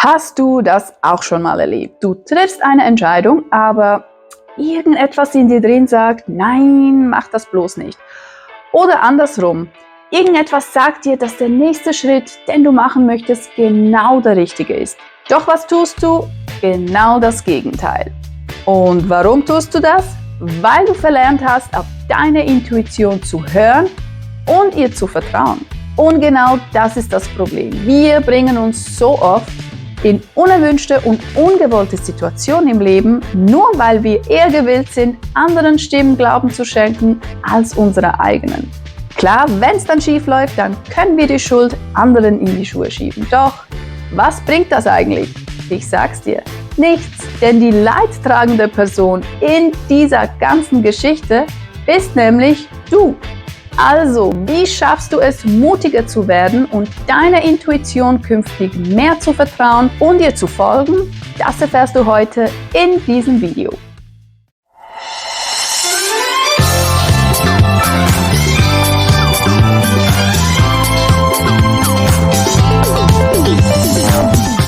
Hast du das auch schon mal erlebt? Du triffst eine Entscheidung, aber irgendetwas in dir drin sagt, nein, mach das bloß nicht. Oder andersrum, irgendetwas sagt dir, dass der nächste Schritt, den du machen möchtest, genau der richtige ist. Doch was tust du? Genau das Gegenteil. Und warum tust du das? Weil du verlernt hast, auf deine Intuition zu hören und ihr zu vertrauen. Und genau das ist das Problem. Wir bringen uns so oft in unerwünschte und ungewollte Situationen im Leben, nur weil wir eher gewillt sind, anderen Stimmen Glauben zu schenken als unserer eigenen. Klar, wenn es dann schief läuft, dann können wir die Schuld anderen in die Schuhe schieben. Doch, was bringt das eigentlich? Ich sag's dir, nichts, denn die leidtragende Person in dieser ganzen Geschichte bist nämlich du. Also, wie schaffst du es, mutiger zu werden und deiner Intuition künftig mehr zu vertrauen und ihr zu folgen? Das erfährst du heute in diesem Video.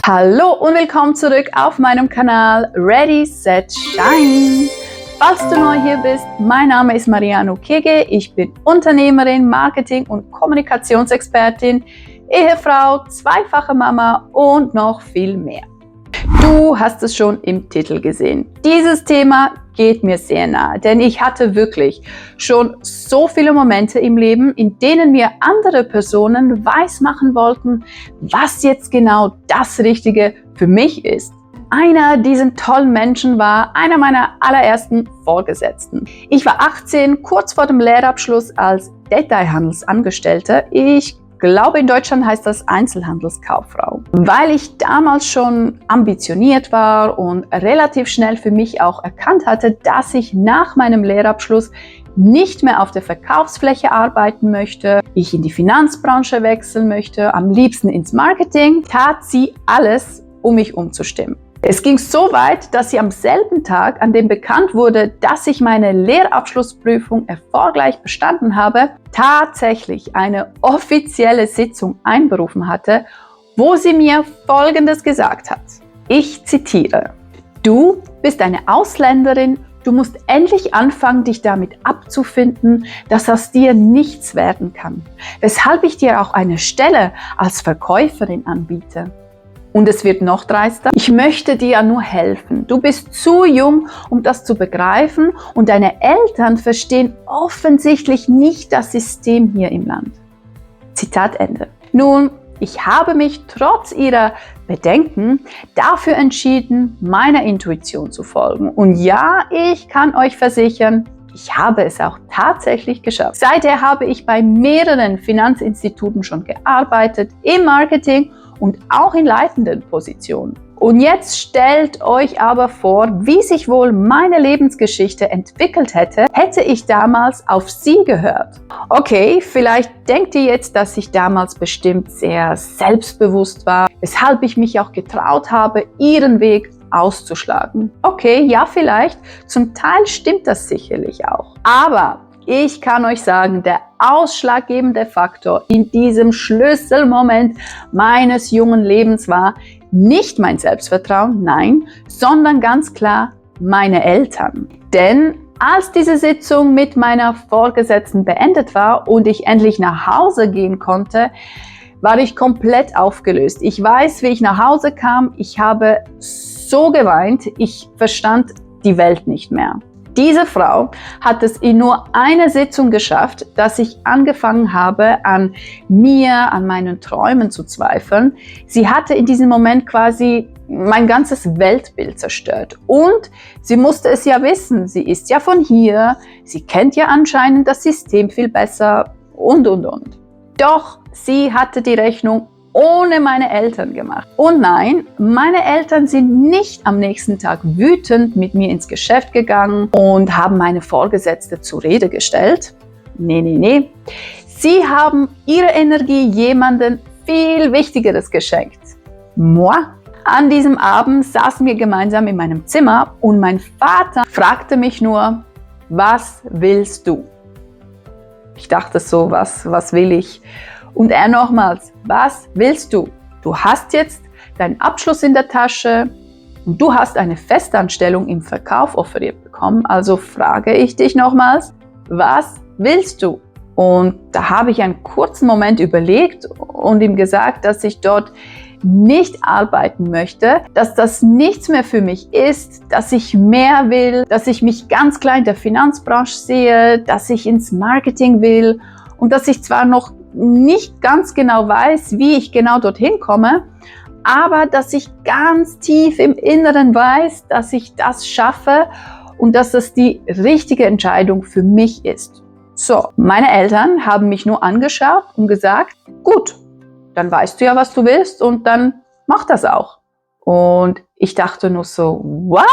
Hallo und willkommen zurück auf meinem Kanal Ready, Set, Shine. Falls du neu hier bist, mein Name ist Mariano Kege, ich bin Unternehmerin, Marketing- und Kommunikationsexpertin, Ehefrau, zweifache Mama und noch viel mehr. Du hast es schon im Titel gesehen. Dieses Thema geht mir sehr nahe, denn ich hatte wirklich schon so viele Momente im Leben, in denen mir andere Personen weismachen wollten, was jetzt genau das Richtige für mich ist. Einer dieser tollen Menschen war einer meiner allerersten Vorgesetzten. Ich war 18, kurz vor dem Lehrabschluss als Detailhandelsangestellte. Ich glaube, in Deutschland heißt das Einzelhandelskauffrau. Weil ich damals schon ambitioniert war und relativ schnell für mich auch erkannt hatte, dass ich nach meinem Lehrabschluss nicht mehr auf der Verkaufsfläche arbeiten möchte, ich in die Finanzbranche wechseln möchte, am liebsten ins Marketing, tat sie alles, um mich umzustimmen. Es ging so weit, dass sie am selben Tag, an dem bekannt wurde, dass ich meine Lehrabschlussprüfung erfolgreich bestanden habe, tatsächlich eine offizielle Sitzung einberufen hatte, wo sie mir Folgendes gesagt hat. Ich zitiere: Du bist eine Ausländerin, du musst endlich anfangen, dich damit abzufinden, dass aus dir nichts werden kann, weshalb ich dir auch eine Stelle als Verkäuferin anbiete. Und es wird noch dreister. Ich möchte dir ja nur helfen. Du bist zu jung, um das zu begreifen, und deine Eltern verstehen offensichtlich nicht das System hier im Land. Zitat Ende. Nun, ich habe mich trotz ihrer Bedenken dafür entschieden, meiner Intuition zu folgen. Und ja, ich kann euch versichern, ich habe es auch tatsächlich geschafft. Seither habe ich bei mehreren Finanzinstituten schon gearbeitet, im Marketing und auch in leitenden Positionen. Und jetzt stellt euch aber vor, wie sich wohl meine Lebensgeschichte entwickelt hätte, hätte ich damals auf sie gehört. Okay, vielleicht denkt ihr jetzt, dass ich damals bestimmt sehr selbstbewusst war, weshalb ich mich auch getraut habe, ihren Weg auszuschlagen. Okay, ja, vielleicht. Zum Teil stimmt das sicherlich auch. Aber ich kann euch sagen, der ausschlaggebende Faktor in diesem Schlüsselmoment meines jungen Lebens war nicht mein Selbstvertrauen, nein, sondern ganz klar meine Eltern. Denn als diese Sitzung mit meiner Vorgesetzten beendet war und ich endlich nach Hause gehen konnte, war ich komplett aufgelöst. Ich weiß, wie ich nach Hause kam, ich habe so geweint, ich verstand die Welt nicht mehr. Diese Frau hat es in nur einer Sitzung geschafft, dass ich angefangen habe, an mir, an meinen Träumen zu zweifeln. Sie hatte in diesem Moment quasi mein ganzes Weltbild zerstört. Und sie musste es ja wissen, sie ist ja von hier, sie kennt ja anscheinend das System viel besser und. Doch sie hatte die Rechnung ohne meine Eltern gemacht. Und nein, meine Eltern sind nicht am nächsten Tag wütend mit mir ins Geschäft gegangen und haben meine Vorgesetzte zur Rede gestellt. Nee. Sie haben ihre Energie jemandem viel Wichtigeres geschenkt. Moi. An diesem Abend saßen wir gemeinsam in meinem Zimmer und mein Vater fragte mich nur: Was willst du? Ich dachte so, was will ich? Und er nochmals: Was willst du? Du hast jetzt deinen Abschluss in der Tasche und du hast eine Festanstellung im Verkauf offeriert bekommen. Also frage ich dich nochmals, was willst du? Und da habe ich einen kurzen Moment überlegt und ihm gesagt, dass ich dort nicht arbeiten möchte, dass das nichts mehr für mich ist, dass ich mehr will, dass ich mich ganz klar in der Finanzbranche sehe, dass ich ins Marketing will und dass ich zwar noch nicht ganz genau weiß, wie ich genau dorthin komme, aber dass ich ganz tief im Inneren weiß, dass ich das schaffe und dass das die richtige Entscheidung für mich ist. So, meine Eltern haben mich nur angeschaut und gesagt, gut, dann weißt du ja, was du willst und dann mach das auch. Und ich dachte nur so, what?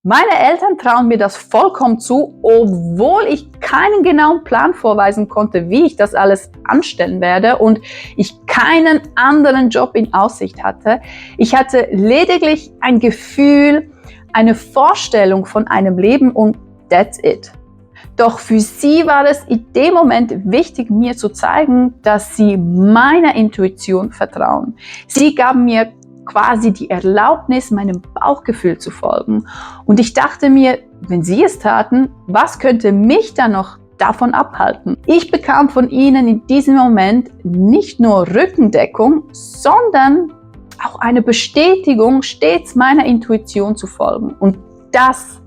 Meine Eltern trauen mir das vollkommen zu, obwohl ich keinen genauen Plan vorweisen konnte, wie ich das alles anstellen werde und ich keinen anderen Job in Aussicht hatte. Ich hatte lediglich ein Gefühl, eine Vorstellung von einem Leben und that's it. Doch für sie war es in dem Moment wichtig, mir zu zeigen, dass sie meiner Intuition vertrauen. Sie gaben mir quasi die Erlaubnis, meinem Bauchgefühl zu folgen. Und ich dachte mir, wenn sie es taten, was könnte mich dann noch davon abhalten? Ich bekam von ihnen in diesem Moment nicht nur Rückendeckung, sondern auch eine Bestätigung, stets meiner Intuition zu folgen. Und das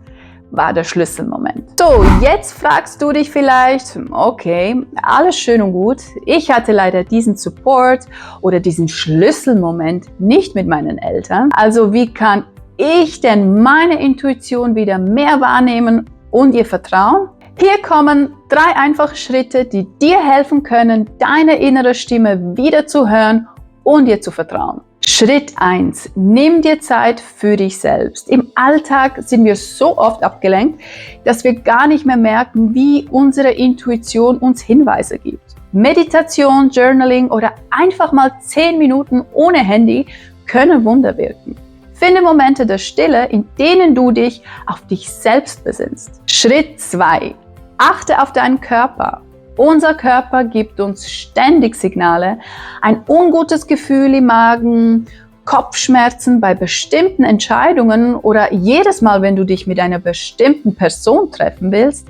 war der Schlüsselmoment. So, jetzt fragst du dich vielleicht, okay, alles schön und gut. Ich hatte leider diesen Support oder diesen Schlüsselmoment nicht mit meinen Eltern. Also wie kann ich denn meine Intuition wieder mehr wahrnehmen und ihr vertrauen? Hier kommen 3 einfache Schritte, die dir helfen können, deine innere Stimme wieder zu hören und ihr zu vertrauen. Schritt 1. Nimm dir Zeit für dich selbst. Im Alltag sind wir so oft abgelenkt, dass wir gar nicht mehr merken, wie unsere Intuition uns Hinweise gibt. Meditation, Journaling oder einfach mal 10 Minuten ohne Handy können Wunder wirken. Finde Momente der Stille, in denen du dich auf dich selbst besinnst. Schritt 2. Achte auf deinen Körper. Unser Körper gibt uns ständig Signale, ein ungutes Gefühl im Magen, Kopfschmerzen bei bestimmten Entscheidungen oder jedes Mal, wenn du dich mit einer bestimmten Person treffen willst.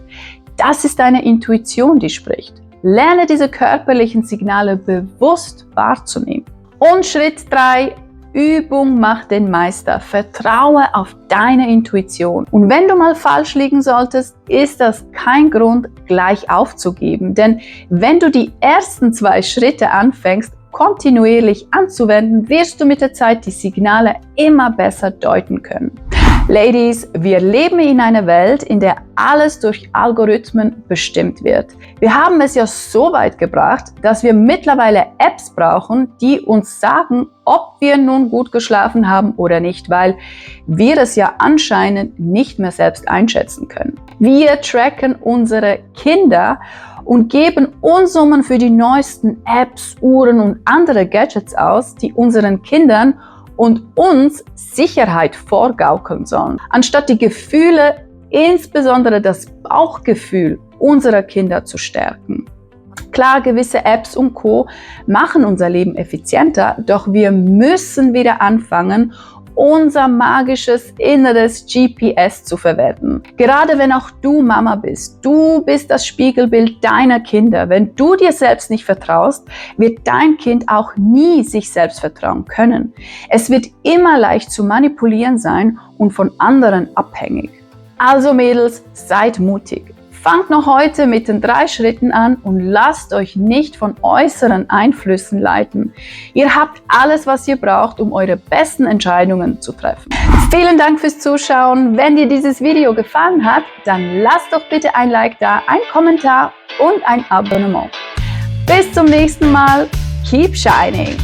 Das ist deine Intuition, die spricht. Lerne diese körperlichen Signale bewusst wahrzunehmen. Und Schritt 3. Übung macht den Meister. Vertraue auf deine Intuition. Und wenn du mal falsch liegen solltest, ist das kein Grund, gleich aufzugeben. Denn wenn du die ersten 2 Schritte anfängst, kontinuierlich anzuwenden, wirst du mit der Zeit die Signale immer besser deuten können. Ladies, wir leben in einer Welt, in der alles durch Algorithmen bestimmt wird. Wir haben es ja so weit gebracht, dass wir mittlerweile Apps brauchen, die uns sagen, ob wir nun gut geschlafen haben oder nicht, weil wir es ja anscheinend nicht mehr selbst einschätzen können. Wir tracken unsere Kinder und geben Unsummen für die neuesten Apps, Uhren und andere Gadgets aus, die unseren Kindern und uns Sicherheit vorgaukeln sollen, anstatt die Gefühle, insbesondere das Bauchgefühl unserer Kinder zu stärken. Klar, gewisse Apps und Co. machen unser Leben effizienter, doch wir müssen wieder anfangen, unser magisches inneres GPS zu verwerten. Gerade wenn auch du Mama bist, du bist das Spiegelbild deiner Kinder. Wenn du dir selbst nicht vertraust, wird dein Kind auch nie sich selbst vertrauen können. Es wird immer leicht zu manipulieren sein und von anderen abhängig. Also Mädels, seid mutig. Fangt noch heute mit den 3 Schritten an und lasst euch nicht von äußeren Einflüssen leiten. Ihr habt alles, was ihr braucht, um eure besten Entscheidungen zu treffen. Vielen Dank fürs Zuschauen. Wenn dir dieses Video gefallen hat, dann lasst doch bitte ein Like da, ein Kommentar und ein Abonnement. Bis zum nächsten Mal. Keep shining!